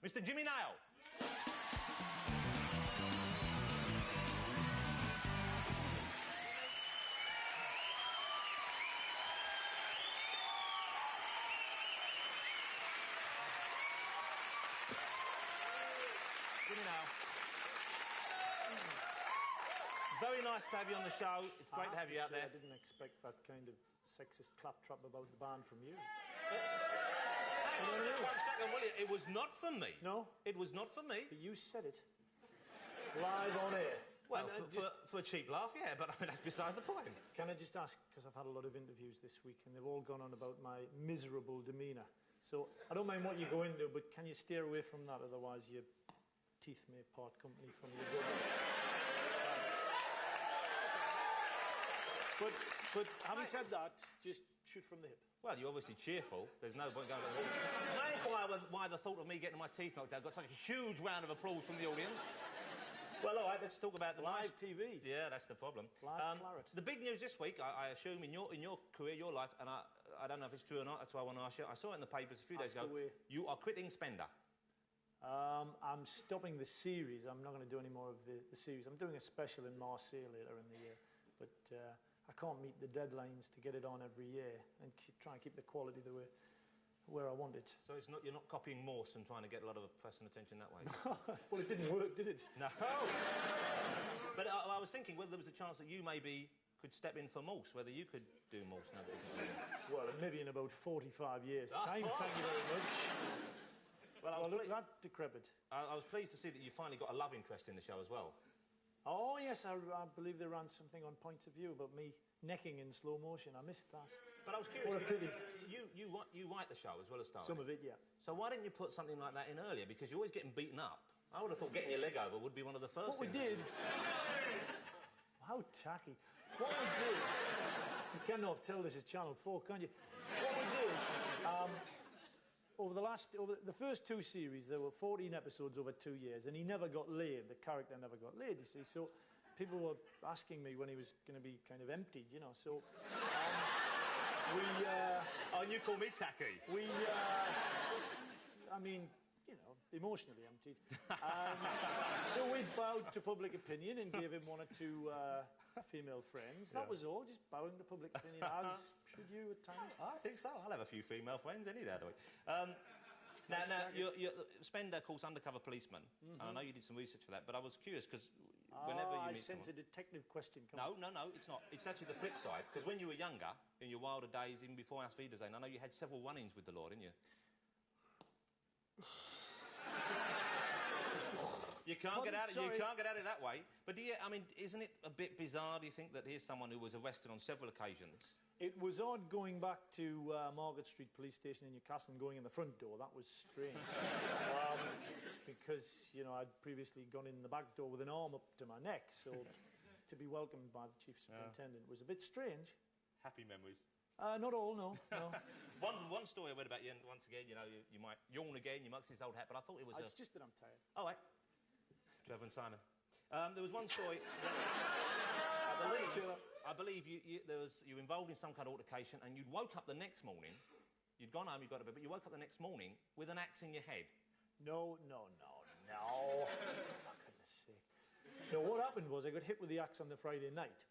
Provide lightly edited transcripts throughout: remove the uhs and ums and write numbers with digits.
Mr. Jimmy Nail. Jimmy Nail. Very nice to have you on the show. It's great to have you out there. I didn't expect that kind of sexist claptrap about the band from you. Hang on just 1 second, will you? It was not for me. No? It was not for me. But you said it. Live on air. Well, for a cheap laugh, yeah, but I mean, that's beside the point. Can I just ask, because I've had a lot of interviews this week and they've all gone on about my miserable demeanour. So I don't mind what you go into, but can you steer away from that? Otherwise your teeth may part company from your body. But having said that, just shoot from the hip. Well, you're obviously cheerful. There's no point going... Can I inquire why the thought of me getting my teeth knocked out got such a huge round of applause from the audience? Well, all right, let's talk about the live TV. Yeah, that's the problem. Live claret. The big news this week, I assume, in your career, your life, and I don't know if it's true or not, that's why I want to ask you. I saw it in the papers a few days ago. You are quitting Spender. I'm stopping the series. I'm not going to do any more of the series. I'm doing a special in Marseille later in the year, but I can't meet the deadlines to get it on every year and try and keep the quality where I want it. So you're not copying Morse and trying to get a lot of press and attention that way? Well, it didn't work, did it? No! But I was thinking whether there was a chance that you maybe could step in for Morse, whether you could do Morse now that he's not doing it. Well, maybe in about 45 years' time, thank you very much. Well, look, that decrepit. I was pleased to see that you finally got a love interest in the show as well. Oh, yes, I believe they ran something on Point of View about me necking in slow motion. I missed that. But I was curious. What a pity. You write the show as well as starring. Some of it, yeah. So why didn't you put something like that in earlier? Because you're always getting beaten up. I would have thought getting your leg over would be one of the first things. What we did... How tacky. What we did... You cannot tell this is Channel 4, can you? What we did... Over the first two series, there were 14 episodes over 2 years, and he never got laid. The character never got laid, you see. So people were asking me when he was going to be kind of emptied, you know. So Oh, and you call me tacky? I mean, you know, emotionally emptied. So we bowed to public opinion and gave him 1 or 2 female friends. That was all, just bowing to public opinion, as should you at times. I think so. I'll have a few female friends any day of the week. Now, you're Spender, of course, undercover policeman. And I know you did some research for that, but I was curious, because whenever you meet I sense a detective question coming. No, it's not. It's actually the flip side, because when you were younger, in your wilder days, even before House Wiedersehen, I know you had several run-ins with the law, didn't you? You can't get out of it that way. But I mean, isn't it a bit bizarre, do you think, that here's someone who was arrested on several occasions? It was odd going back to Margaret Street Police Station in Newcastle and going in the front door. That was strange. Because, you know, I'd previously gone in the back door with an arm up to my neck, so to be welcomed by the Chief Superintendent was a bit strange. Happy memories? Not all, no. One story I read about you, and once again, you know, you might yawn again, you might see his old hat, but I thought it was It's just that I'm tired. Oh, right. Trevor and Simon. There was one story... I believe you were involved in some kind of altercation and you'd woke up the next morning, you'd gone home, you'd got to bed, but you woke up the next morning with an axe in your head. No. For goodness sake. No, what happened was I got hit with the axe on the Friday night.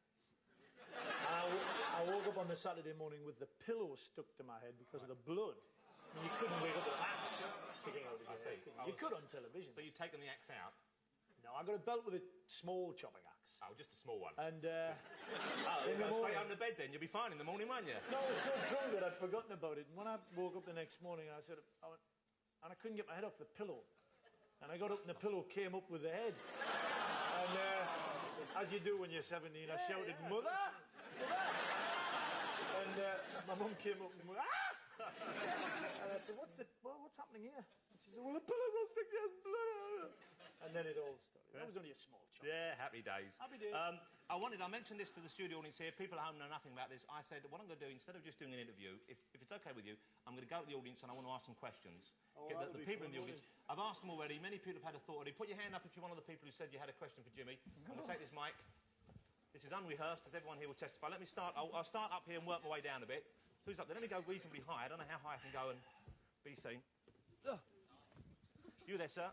And I woke up on the Saturday morning with the pillow stuck to my head because of the blood. I mean, you couldn't wake up with an axe sticking out of your head. You could on television. So you'd taken the axe out? No, I got a belt with a small chopping axe. Oh, just a small one? And, go straight home to bed then, you'll be fine in the morning, won't you? No, I was so drunk that I'd forgotten about it. And when I woke up the next morning, I said... and I couldn't get my head off the pillow. And I got up and the pillow came up with the head. And, as you do when you're 17, I shouted, Mother! Mother! And my mum came up and went, ah! And I said, what's happening here? And she said, well, the pillow's all stuck, there's blood out of it. And then it all started. That was only a small chop. Yeah, happy days. Happy days. I mentioned this to the studio audience here. People at home know nothing about this. I said, what I'm going to do, instead of just doing an interview, if it's OK with you, I'm going to go to the audience and I want to ask some questions. Get the people in the audience. I've asked them already. Many people have had a thought already. Put your hand up if you're one of the people who said you had a question for Jimmy. I'm going to take this mic. This is unrehearsed, as everyone here will testify. Let me start. I'll start up here and work my way down a bit. Who's up there? Let me go reasonably high. I don't know how high I can go and be seen. You You there, sir.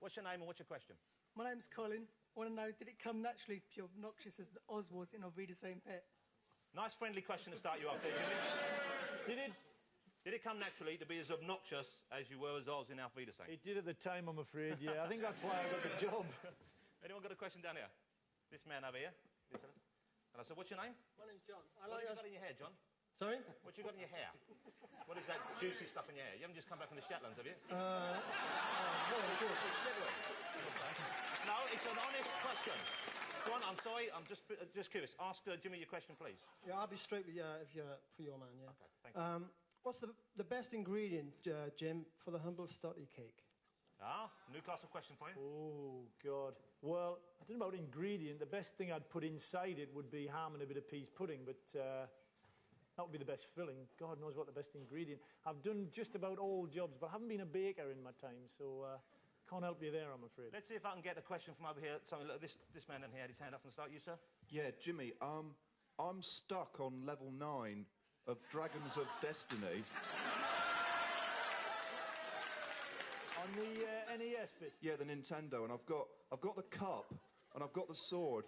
What's your name and what's your question? My name's Colin. I want to know, did it come naturally to be obnoxious as Oz was in Wiedersehen Pet? Nice, friendly question to start you off there, Jimmy. Did it come naturally to be as obnoxious as you were as Oz in Auf Wiedersehen? It did at the time, I'm afraid, yeah. I think that's why I got the job. Anyone got a question down here? This man over here. This fella. Hello, sir. What's your name? My name's John. What have you got in your hair, John? Sorry? What you got in your hair? What is that juicy stuff in your hair? You haven't just come back from the Shetlands, have you? No, it's an honest question. John, I'm sorry, I'm just curious. Ask Jimmy your question, please. Yeah, I'll be straight with you for your man, yeah. Okay, thank you. What's the best ingredient, Jim, for the humble stotty cake? Ah, new class of question for you. Oh, God. Well, I don't know about ingredient. The best thing I'd put inside it would be ham and a bit of peas pudding, but that would be the best filling. God knows what the best ingredient. I've done just about all jobs, but I haven't been a baker in my time, so can't help you there, I'm afraid. Let's see if I can get a question from over here. Something like this man in here had his hand up from the start. You, sir? Yeah, Jimmy, I'm stuck on level 9 of Dragons of Destiny. On the NES bit? Yeah, the Nintendo, and I've got the cup, and I've got the sword,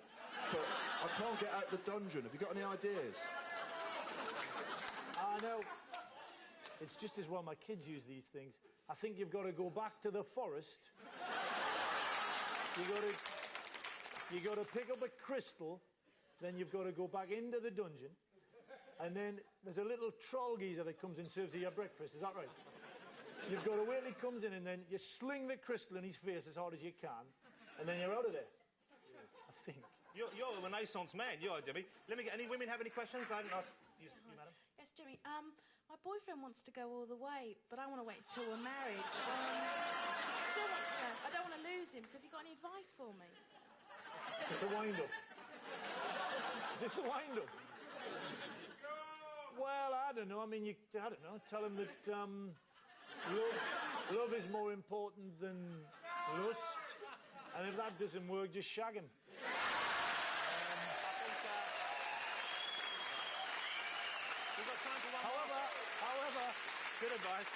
but I can't get out the dungeon. Have you got any ideas? I know. It's just as well my kids use these things. I think you've got to go back to the forest. You got to pick up a crystal, then you've got to go back into the dungeon, and then there's a little troll geezer that comes and serves you your breakfast. Is that right? You've got to wait till he comes in, and then you sling the crystal in his face as hard as you can, and then you're out of there. I think. You're a Renaissance man, you are, Jimmy. Let me get any women have any questions? I haven't asked you, madam. Yes, Jimmy. My boyfriend wants to go all the way, but I want to wait until we're married. I don't want to lose him, so have you got any advice for me? It's a wind-up. Is this a wind-up? Well, I don't know. I mean, I don't know. Tell him that love is more important than lust. And if that doesn't work, just shag him. However, good advice.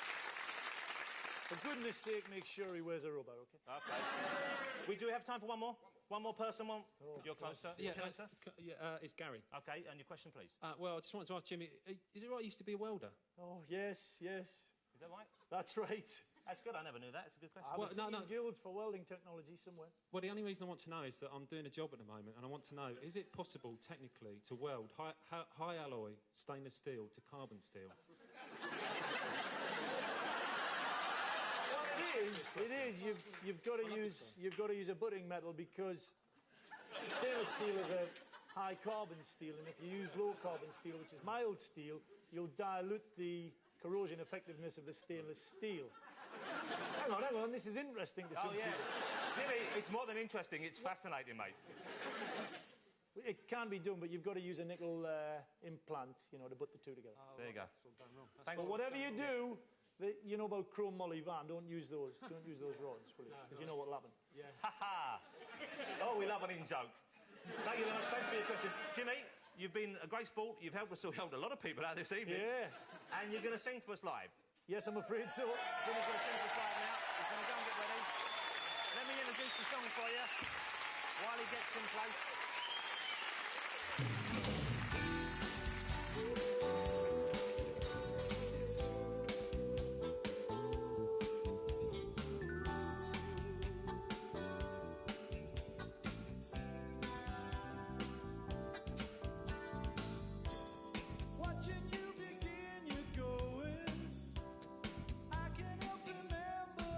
For goodness sake, make sure he wears a rubber, okay? Okay. We do have time for one more? One more person? You're close, sir. Yeah, What's your name, sir? It's Gary. Okay, and your question, please. Well, I just wanted to ask Jimmy, is it right you used to be a welder? Oh, yes. Is that right? That's right. That's good. I never knew that. It's a good question. I was in guilds for welding technology somewhere. Well, the only reason I want to know is that I'm doing a job at the moment, and I want to know, is it possible, technically, to weld high alloy stainless steel to carbon steel? It is. You've got to use a budding metal because stainless steel is a high carbon steel, and if you use low carbon steel, which is mild steel, you'll dilute the corrosion effectiveness of the stainless steel. Hang on, this is interesting to some people. Jimmy, it's more than interesting, it's fascinating, mate. It can be done, but you've got to use a nickel implant, to put the two together. There you go. But whatever you do, you know about chrome molly van, don't use those rods, will you? Because you know what'll happen. Yeah. Ha-ha! Oh, we love an in-joke. Thank you very much. Thanks for your question. Jimmy, you've been a great sport. You've helped us, helped a lot of people out this evening. Yeah. And you're going to sing for us live. Yes, I'm afraid so. Jimmy's going to sing for us live now. He's going to go and get ready. Let me introduce the song for you while he gets in place. Watching you begin your going, I can't help remember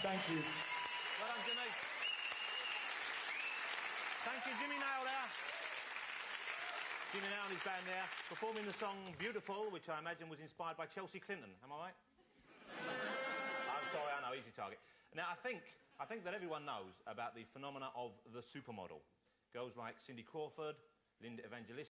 Thank you. Well done, Jimmy. Thank you, Jimmy Nail there. Jimmy Nail and his band there, performing the song Beautiful, which I imagine was inspired by Chelsea Clinton. Am I right? I'm sorry, I know, easy target. Now, I think that everyone knows about the phenomena of the supermodel. Girls like Cindy Crawford, Linda Evangelista,